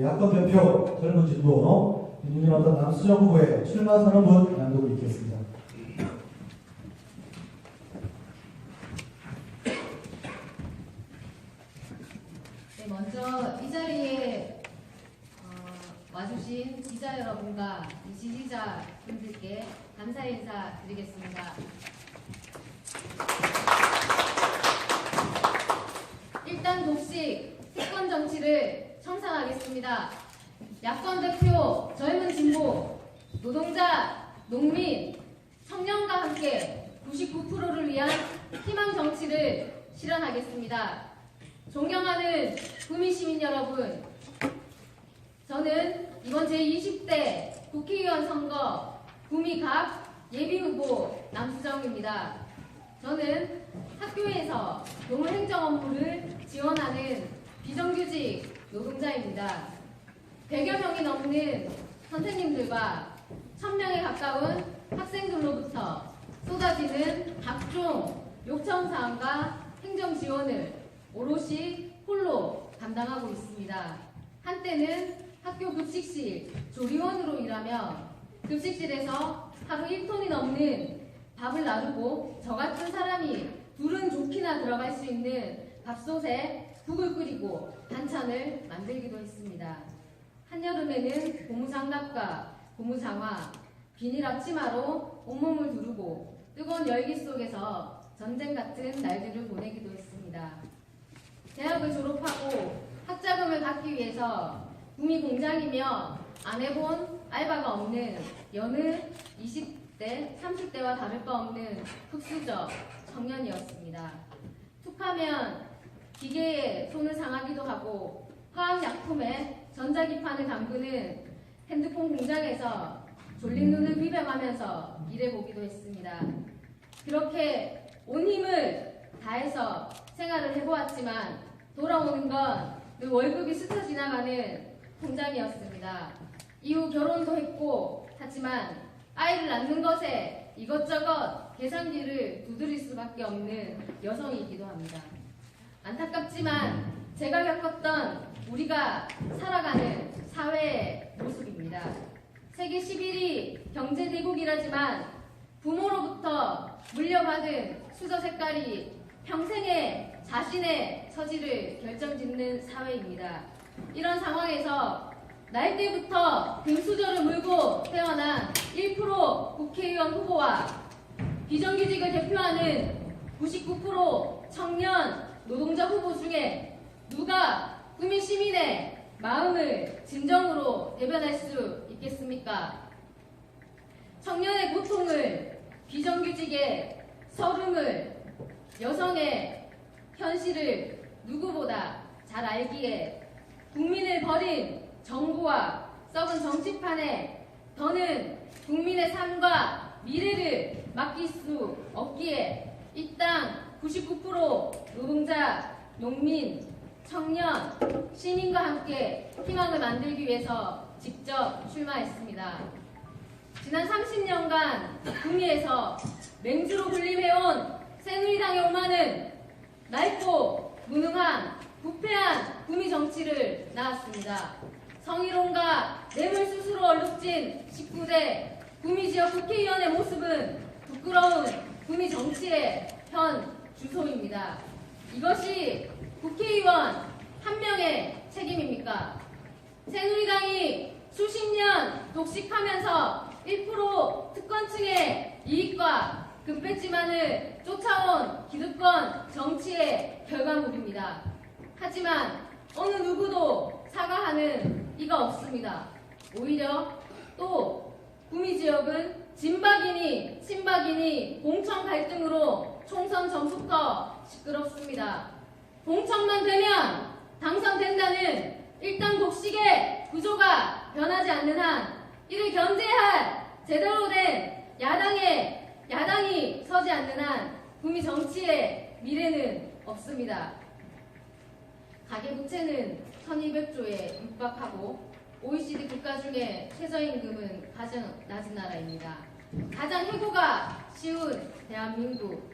야권 대표 젊은 진보 민주연합당 남수정 후보의 출마 선언문 낭독을 읽겠습니다. 네, 먼저 이 자리에 와주신 기자 여러분과 지지자분들께 감사의 인사 드리겠습니다. 일단 독식, 특권 정치를 청산하겠습니다. 야권 대표, 젊은 진보, 노동자, 농민, 청년과 함께 99%를 위한 희망 정치를 실현하겠습니다. 존경하는 구미 시민 여러분, 저는 이번 제20대 국회의원 선거 구미갑 예비후보 남수정입니다. 저는 학교에서 노무행정 업무를 지원하는 비정규직 노동자입니다. 100여 명이 넘는 선생님들과 1000명에 가까운 학생들로부터 쏟아지는 각종 요청사항과 행정지원을 오롯이 홀로 담당하고 있습니다. 한때는 학교 급식실 조리원으로 일하며 급식실에서 하루 1톤이 넘는 밥을 나르고 저 같은 사람이 둘은 좋기나 들어갈 수 있는 밥솥에 국을 끓이고 반찬을 만들기도 했습니다. 한여름에는 고무장갑과 고무장화, 비닐 앞치마로 온몸을 두르고 뜨거운 열기 속에서 전쟁 같은 날들을 보내기도 했습니다. 대학을 졸업하고 학자금을 받기 위해서 구미 공장이며 안 해본 알바가 없는 여느 20대, 30대와 다를 바 없는 흑수저 청년이었습니다. 툭하면 기계에 손을 상하기도 하고 화학약품에 전자기판을 담그는 핸드폰 공장에서 졸린 눈을 비벼가면서 일해보기도 했습니다. 그렇게 온 힘을 다해서 생활을 해보았지만 돌아오는 건 늘 월급이 스쳐 지나가는 통장이었습니다. 이후 결혼도 했고 하지만 아이를 낳는 것에 이것저것 계산기를 두드릴 수밖에 없는 여성이기도 합니다. 안타깝지만 제가 겪었던 우리가 살아가는 사회의 모습입니다. 세계 11위 경제대국이라지만 부모로부터 물려받은 수저 색깔이 평생의 자신의 처지를 결정짓는 사회입니다. 이런 상황에서 날 때부터 금수저를 물고 태어난 1% 국회의원 후보와 비정규직을 대표하는 99% 청년 노동자 후보 중에 누가 구미 시민의 마음을 진정으로 대변할 수 있겠습니까? 청년의 고통을, 비정규직의 서름을, 여성의 현실을 누구보다 잘 알기에 국민을 버린 정부와 썩은 정치판에 더는 국민의 삶과 미래를 맡길 수 없기에 이 땅 99% 노동자, 농민, 청년, 시민과 함께 희망을 만들기 위해서 직접 출마했습니다. 지난 30년간 구미에서 맹주로 군림해온 새누리당의 오만은 낡고 무능한 부패한 구미 정치를 낳았습니다. 성희롱과 뇌물 수수로 얼룩진 19대 구미 지역 국회의원의 모습은 부끄러운 구미 정치의 현 주소입니다. 이것이 국회의원 한 명의 책임입니까? 새누리당이 수십 년 독식하면서 1% 특권층의 이익과 금배지만을 쫓아온 기득권 정치의 결과물입니다. 하지만 어느 누구도 사과하는 이가 없습니다. 오히려 또 구미 지역은 진박이니 친박이니 공천 갈등으로 총선 전부터 시끄럽습니다. 공천만 되면 당선된다는 일당 독식의 구조가 변하지 않는 한 이를 견제할 제대로 된 야당이 서지 않는 한 구미 정치의 미래는 없습니다. 가계부채는 1200조에 육박하고 OECD 국가 중에 최저임금은 가장 낮은 나라입니다. 가장 해고가 쉬운 대한민국.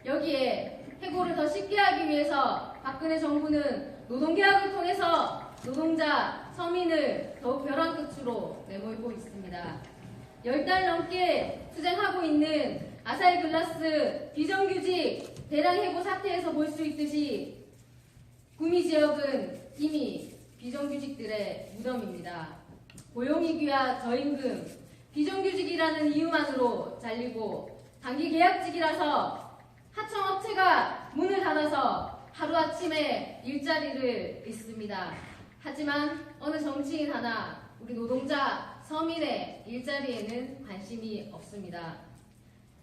여기에 해고를 더 쉽게 하기 위해서 박근혜 정부는 노동계약을 통해서 노동자, 서민을 더욱 벼랑 끝으로 내몰고 있습니다. 10달 넘게 투쟁하고 있는 아사히글라스 비정규직 대량 해고 사태에서 볼 수 있듯이 구미 지역은 이미 비정규직들의 무덤입니다. 고용위기와 저임금, 비정규직이라는 이유만으로 잘리고 단기 계약직이라서 하청업체가 문을 닫아서 하루아침에 일자리를 잃습니다. 하지만 어느 정치인 하나 우리 노동자, 서민의 일자리에는 관심이 없습니다.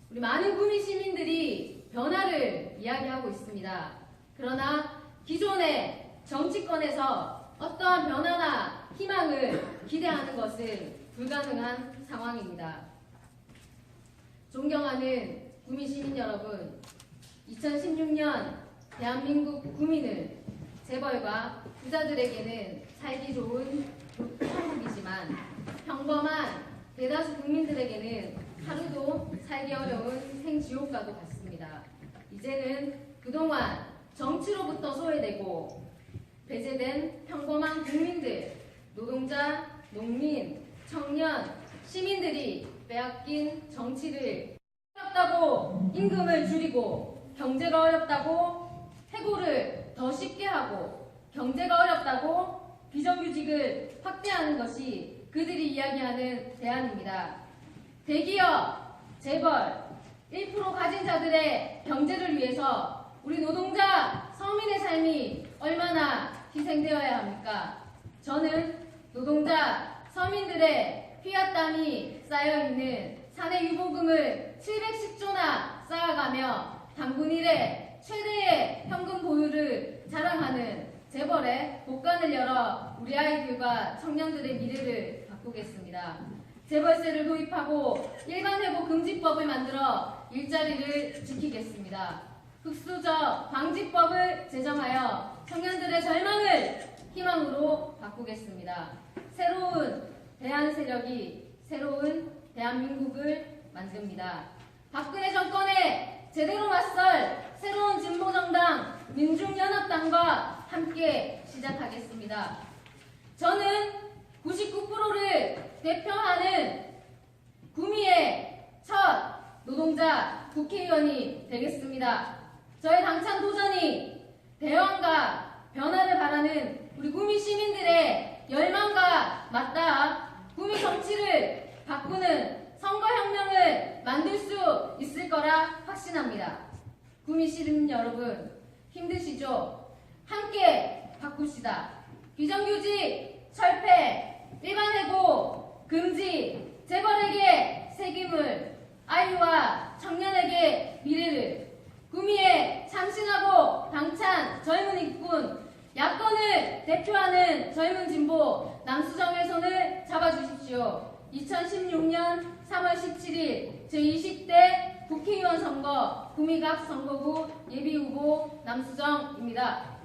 우리 많은 구미 시민들이 변화를 이야기하고 있습니다. 그러나 기존의 정치권에서 어떠한 변화나 희망을 기대하는 것은 불가능한 상황입니다. 존경하는 구미 시민 여러분, 2016년 대한민국 구미는 재벌과 부자들에게는 살기 좋은 천국이지만 평범한 대다수 국민들에게는 하루도 살기 어려운 생지옥과도 같습니다. 이제는 그동안 정치로부터 소외되고 배제된 평범한 국민들, 노동자, 농민, 청년, 시민들이 빼앗긴 정치를 어렵다고 임금을 줄이고 경제가 어렵다고 해고를 더 쉽게 하고 경제가 어렵다고 비정규직을 확대하는 것이 그들이 이야기하는 대안입니다. 대기업, 재벌, 1% 가진 자들의 경제를 위해서 우리 노동자, 서민의 삶이 얼마나 희생되어야 합니까? 저는 노동자, 서민들의 피와 땀이 쌓여있는 사내 유보금을 710조나 쌓아가며 당군 이래 최대의 현금 보유를 자랑하는 재벌의 복관을 열어 우리 아이들과 청년들의 미래를 바꾸겠습니다. 재벌세를 도입하고 일반해고 금지법을 만들어 일자리를 지키겠습니다. 흑수저 방지법을 제정하여 청년들의 절망을 희망으로 바꾸겠습니다. 새로운 대한 세력이 새로운 대한민국을 만듭니다. 박근혜 정권에 제대로 맞설 새로운 진보정당 민중연합당과 함께 시작하겠습니다. 저는 99%를 대표하는 구미의 첫 노동자 국회의원이 되겠습니다. 저의 당찬 도전이 대왕과 변화를 바라는 우리 구미 시민들의 열망과 맞닿아 구미 정치를 바꾸는 선거혁명을 만들 수 있을 거라 확신합니다. 구미 시민 여러분, 힘드시죠? 함께 바꿉시다. 비정규직 철폐, 일반해고 금지, 재벌에게 세금을, 아이와 청년에게 미래를, 구미에 참신하고 당찬 젊은 일꾼, 야권을 대표하는 젊은 진보 남수정의 손을 잡아주십시오. 2016년 3월 17일 제20대 국회의원 선거 구미갑 선거구 예비후보 남수정입니다.